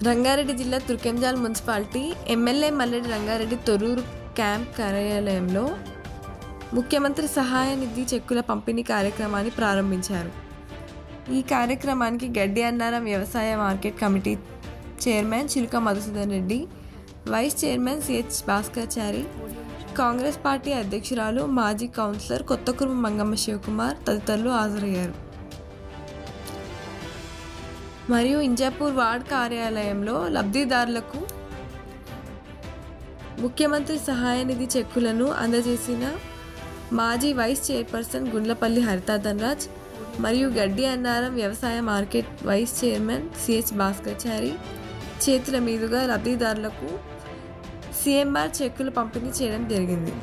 రంగారెడ్డి జిల్లా Turkayamjal municipality MLA Malreddy Rangareddy Thorrur camp కార్యాలయంలో ముఖ్యమంత్రి సహాయ నిధి చెక్కుల పంపిణీ కార్యక్రమాన్ని ప్రారంభించారు. ఈ కార్యక్రమానికి గడ్డి అన్నారం వ్యవసాయ market committee chairman Chiluka Madhusudan Reddy, vice chairman CH Bhaskarachari, Congress party అధ్యక్షురాలు మాజీ కౌన్సిలర్ కొత్తకుర్మ మంగమ్మ శివకుమార్ తదితరులు హాజరయ్యారు. మరియు ఇంజాపూర్ వార్డ్ కార్యాలయంలో లబ్ధిదారులకు ముఖ్యమంత్రి సహాయ నిధి చెక్కులను అందజేసిన మాజీ వైస్ చైర్పర్సన్ గుండ్లపల్లి హరితా ధనరాజ్ మరియు గడ్డి అన్నారం వ్యవసాయ మార్కెట్ వైస్ చైర్మన్ సిహెచ్ భాస్కర్చారి చేతుల మీదుగా లబ్ధిదారులకు సిఎంఆర్ చెక్కులు పంపిణీ చేయడం జరిగింది.